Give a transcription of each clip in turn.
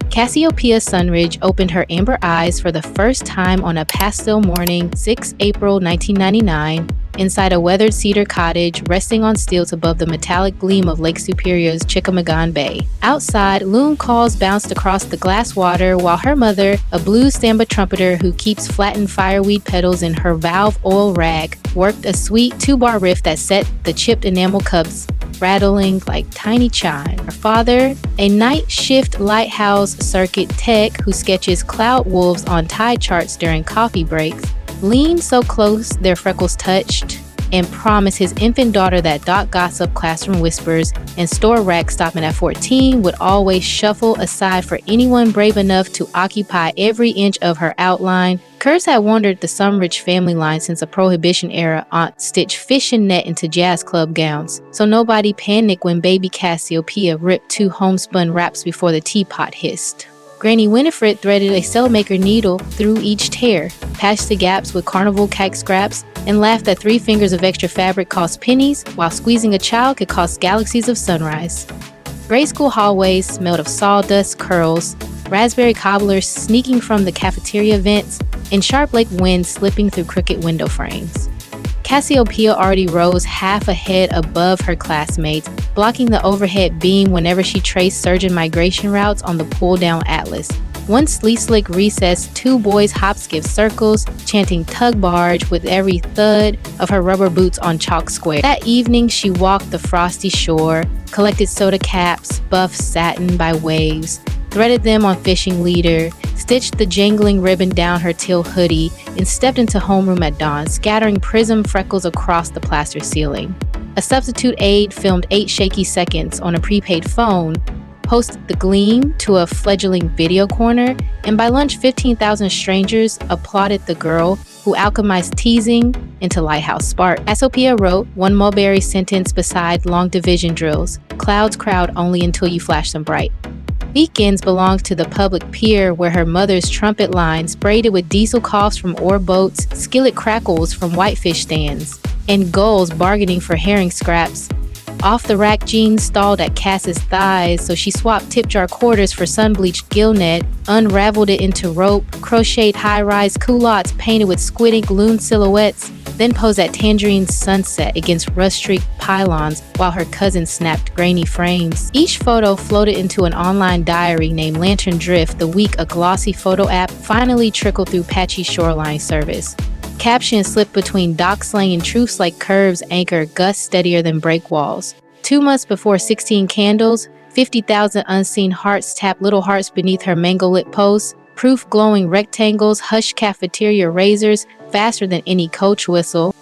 Cassiopeia Sunridge opened her amber eyes for the first time on a pastel morning, 6 April 1999, inside a weathered cedar cottage resting on stilts above the metallic gleam of Lake Superior's Chickamauga Bay. Outside, loon calls bounced across the glass water while her mother, a blues samba trumpeter who keeps flattened fireweed petals in her valve oil rag, worked a sweet 2-bar riff that set the chipped enamel cups rattling like tiny chime. Her father, a night shift lighthouse circuit tech who sketches cloud wolves on tide charts during coffee breaks, leaned so close their freckles touched and promised his infant daughter that dot gossip, classroom whispers, and store rack stopping at 14 would always shuffle aside for anyone brave enough to occupy every inch of her outline. Curves had wandered the Sunridge family line since the Prohibition era aunt stitched fishing net into jazz club gowns, so nobody panicked when baby Cassiopeia ripped 2 homespun wraps before the teapot hissed. Granny Winifred threaded a cellmaker needle through each tear, patched the gaps with carnival kite scraps, and laughed that 3 fingers of extra fabric cost pennies, while squeezing a child could cost galaxies of sunrise. Grade school hallways smelled of sawdust, curls, raspberry cobblers sneaking from the cafeteria vents, and sharp lake winds slipping through crooked window frames. Cassiopeia already rose half a head above her classmates, blocking the overhead beam whenever she traced surgeon migration routes on the pull-down atlas. One sleek recess, 2 boys hop-skip circles, chanting tug barge with every thud of her rubber boots on chalk square. That evening, she walked the frosty shore, collected soda caps, buffed satin by waves, threaded them on fishing leader, stitched the jangling ribbon down her teal hoodie, and stepped into homeroom at dawn, scattering prism freckles across the plaster ceiling. A substitute aide filmed 8 shaky seconds on a prepaid phone, posted the gleam to a fledgling video corner, and by lunch 15,000 strangers applauded the girl who alchemized teasing into lighthouse spark. Cassiopeia wrote 1 mulberry sentence beside long division drills. Clouds crowd only until you flash them bright. Weekends belonged to the public pier where her mother's trumpet lines braided with diesel coughs from oar boats, skillet crackles from whitefish stands, and gulls bargaining for herring scraps. Off-the-rack jeans stalled at Cass's thighs, so she swapped tip-jar quarters for sun-bleached gill net, unraveled it into rope, crocheted high-rise culottes painted with squid ink loon silhouettes, then posed at Tangerine sunset against rust-streaked pylons while her cousin snapped grainy frames. Each photo floated into an online diary named Lantern Drift the week a glossy photo app finally trickled through patchy shoreline service. Captions slipped between dock slang and truths like curves anchor gusts steadier than break walls. 2 months before 16 candles, 50,000 unseen hearts tapped little hearts beneath her mango-lit posts, proof glowing rectangles hushed cafeteria razors faster than any coach whistle.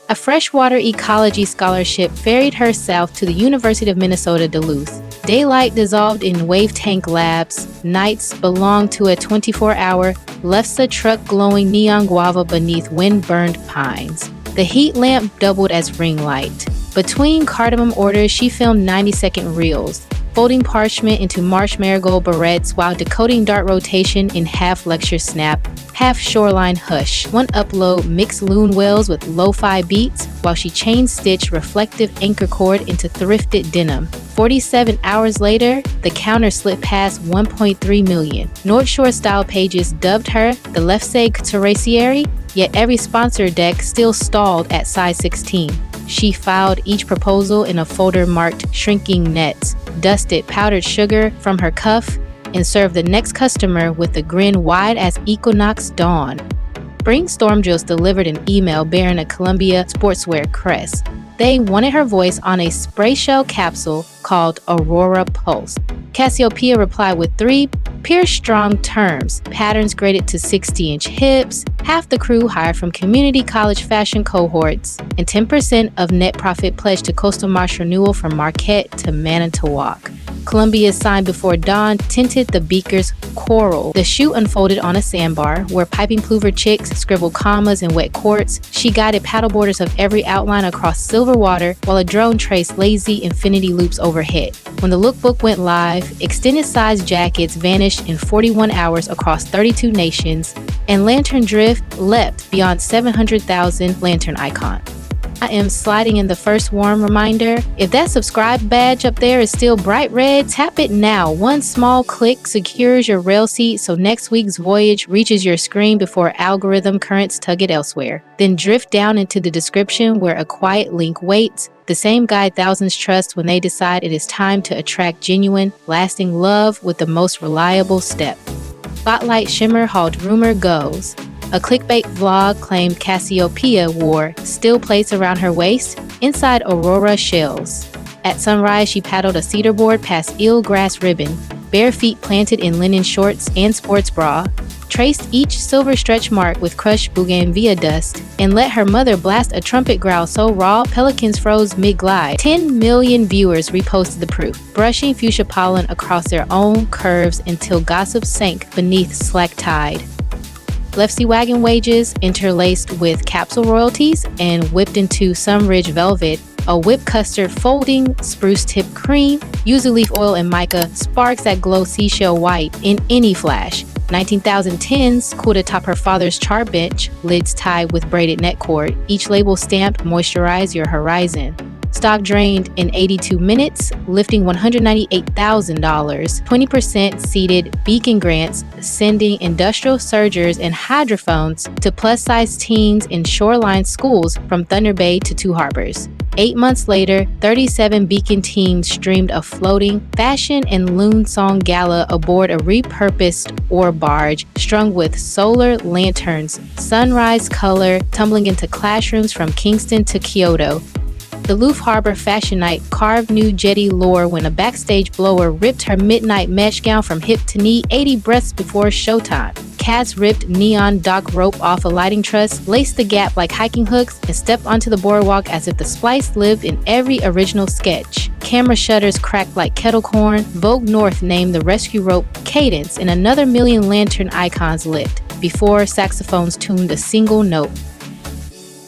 A freshwater ecology scholarship ferried her south to the University of Minnesota Duluth. Daylight dissolved in wave tank labs. Nights belonged to a 24-hour Lefsa truck glowing neon guava beneath wind-burned pines. The heat lamp doubled as ring light. Between cardamom orders, she filmed 90-second reels, folding parchment into marsh marigold barrettes while decoding dart rotation in half lecture snap, half shoreline hush. One upload mixed loon whales with lo-fi beats while she chain stitched reflective anchor cord into thrifted denim. 47 hours later, the counter slipped past 1.3 million. North Shore style pages dubbed her the Lefse Couturière, yet every sponsor deck still stalled at size 16. She filed each proposal in a folder marked shrinking nets, dusted powdered sugar from her cuff, and served the next customer with a grin wide as Equinox dawn. Spring Storm Drills delivered an email bearing a Columbia sportswear crest. They wanted her voice on a spray shell capsule called Aurora Pulse. Cassiopeia replied with 3 Pierce-strong terms, patterns graded to 60-inch hips, half the crew hired from community college fashion cohorts, and 10% of net profit pledged to Coastal Marsh renewal from Marquette to Manitowoc. Columbia's sign before dawn tinted the beaker's coral. The shoe unfolded on a sandbar, where piping plover chicks scribbled commas in wet quartz. She guided paddleboarders of every outline across silver water, while a drone traced lazy infinity loops overhead. When the lookbook went live, extended size jackets vanished in 41 hours across 32 nations, and Lantern Drift leapt beyond 700,000 lantern icons. I am sliding in the first warm reminder. If that subscribe badge up there is still bright red, tap it now. One small click secures your rail seat so next week's voyage reaches your screen before algorithm currents tug it elsewhere. Then drift down into the description where a quiet link waits, the same guide thousands trust when they decide it is time to attract genuine, lasting love with the most reliable step. Spotlight shimmer hauled rumor goes. A clickbait vlog claimed Cassiopeia wore steel plates around her waist inside Aurora shells. At sunrise, she paddled a cedar board past eelgrass ribbon, bare feet planted in linen shorts and sports bra, traced each silver stretch mark with crushed bougainvillea dust, and let her mother blast a trumpet growl so raw pelicans froze mid-glide. 10 million viewers reposted the proof, brushing fuchsia pollen across their own curves until gossip sank beneath slack tide. Lefty wagon wages interlaced with capsule royalties and whipped into Sunridge velvet, a whipped custard folding, spruce tip cream, yuzu leaf oil and mica, sparks that glow seashell white in any flash. 19,010s cooled atop her father's char bench, lids tied with braided neck cord, each label stamped moisturize your horizon. Stock drained in 82 minutes, lifting $198,000. 20% seeded Beacon grants, sending industrial surgers and hydrophones to plus-size teens in shoreline schools from Thunder Bay to Two Harbors. 8 months later, 37 Beacon teams streamed a floating fashion and loon song gala aboard a repurposed ore barge strung with solar lanterns, sunrise color tumbling into classrooms from Kingston to Kyoto. The Loof Harbor Fashion Night carved new jetty lore when a backstage blower ripped her midnight mesh gown from hip to knee 80 breaths before showtime. Cats ripped neon dock rope off a lighting truss, laced the gap like hiking hooks, and stepped onto the boardwalk as if the splice lived in every original sketch. Camera shutters cracked like kettle corn. Vogue North named the rescue rope Cadence, and another million lantern icons lit before saxophones tuned a single note.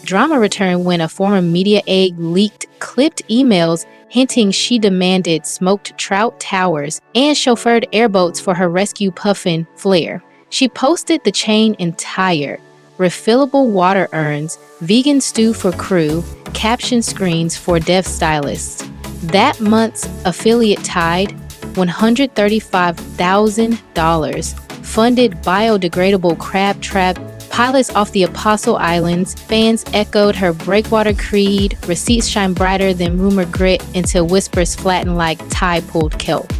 Drama returned when a former media aide leaked clipped emails hinting she demanded smoked trout towers and chauffeured airboats for her rescue puffin Flair. She posted the chain entire, refillable water urns, vegan stew for crew, caption screens for deaf stylists. That month's affiliate Tide, $135,000, funded biodegradable crab trap pilots off the Apostle Islands. Fans echoed her breakwater creed. Receipts shine brighter than rumor grit until whispers flatten like tide-pulled kelp.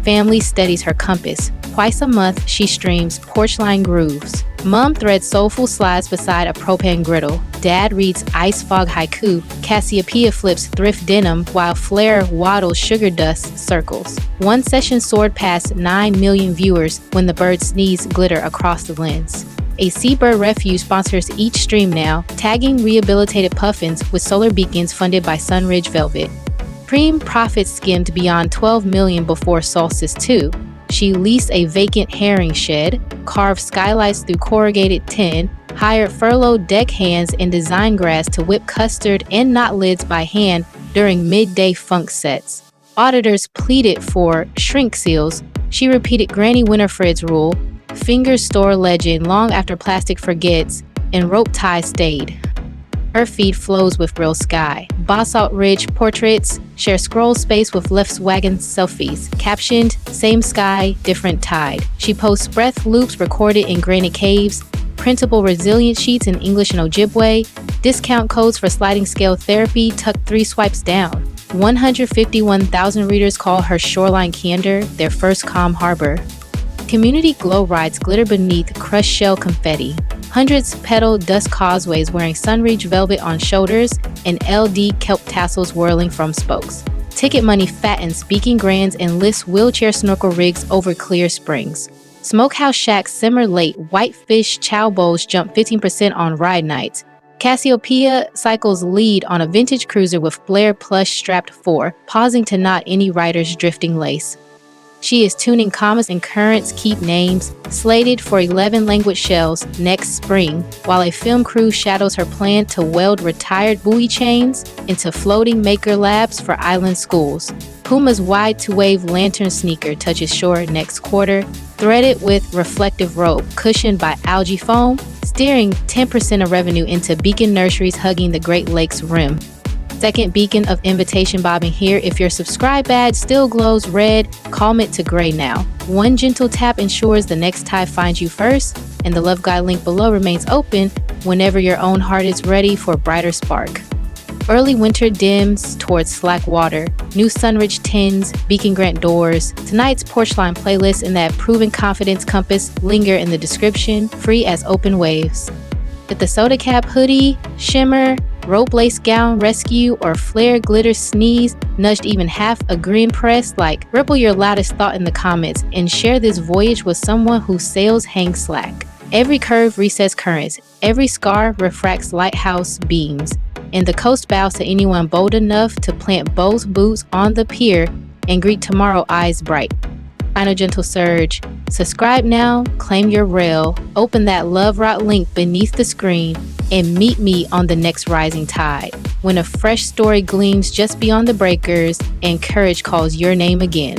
Family steadies her compass. Twice a month, she streams Porchline Grooves. Mom threads soulful slides beside a propane griddle. Dad reads Ice Fog Haiku. Cassiopeia flips thrift denim while Flair waddles sugar dust circles. One session soared past 9 million viewers when the birds sneeze glitter across the lens. A Seabird Refuge sponsors each stream now, tagging rehabilitated puffins with solar beacons funded by Sunridge Velvet. Preem profits skimmed beyond $12 million before Solstice 2. She leased a vacant herring shed, carved skylights through corrugated tin, hired furloughed deckhands and design grass to whip custard and knot lids by hand during midday funk sets. Auditors pleaded for shrink seals. She repeated Granny Winifred's rule, fingers store legend long after plastic forgets, and rope tie stayed. Her feed flows with real sky. Basalt Ridge portraits share scroll space with Left's wagon selfies, captioned, same sky, different tide. She posts breath loops recorded in granite caves, printable resilient sheets in English and Ojibwe, discount codes for sliding scale therapy tucked 3 swipes down. 151,000 readers call her shoreline candor their first calm harbor. Community glow rides glitter beneath crushed shell confetti. Hundreds pedal dust causeways wearing Sunridge velvet on shoulders and LD kelp tassels whirling from spokes. Ticket money fattens Beacon Grands and lifts wheelchair snorkel rigs over clear springs. Smokehouse shacks simmer late. Whitefish chow bowls jump 15% on ride nights. Cassiopeia cycles lead on a vintage cruiser with Flair plush strapped 4, pausing to knot any rider's drifting lace. She is tuning commas and currents keep names, slated for 11 language shells next spring, while a film crew shadows her plan to weld retired buoy chains into floating maker labs for island schools. Puma's wide-to-wave lantern sneaker touches shore next quarter, threaded with reflective rope, cushioned by algae foam, steering 10% of revenue into beacon nurseries hugging the Great Lakes rim. Second beacon of invitation bobbing here. If your subscribe badge still glows red, calm it to gray now. One gentle tap ensures the next tie finds you first, and the Love Guide link below remains open whenever your own heart is ready for a brighter spark. Early winter dims towards slack water, new Sunridge tins, beacon grant doors. Tonight's Porchline playlist and that proven confidence compass linger in the description, free as open waves. With the soda cap hoodie, shimmer, rope lace gown rescue, or flare glitter sneeze nudged even half a green press, like, ripple your loudest thought in the comments and share this voyage with someone whose sails hang slack. Every curve resets currents, every scar refracts lighthouse beams, and the coast bows to anyone bold enough to plant both boots on the pier and greet tomorrow eyes bright. Final gentle surge. Subscribe now, claim your rail, open that Love Rock link beneath the screen, and meet me on the next rising tide, when a fresh story gleams just beyond the breakers and courage calls your name again.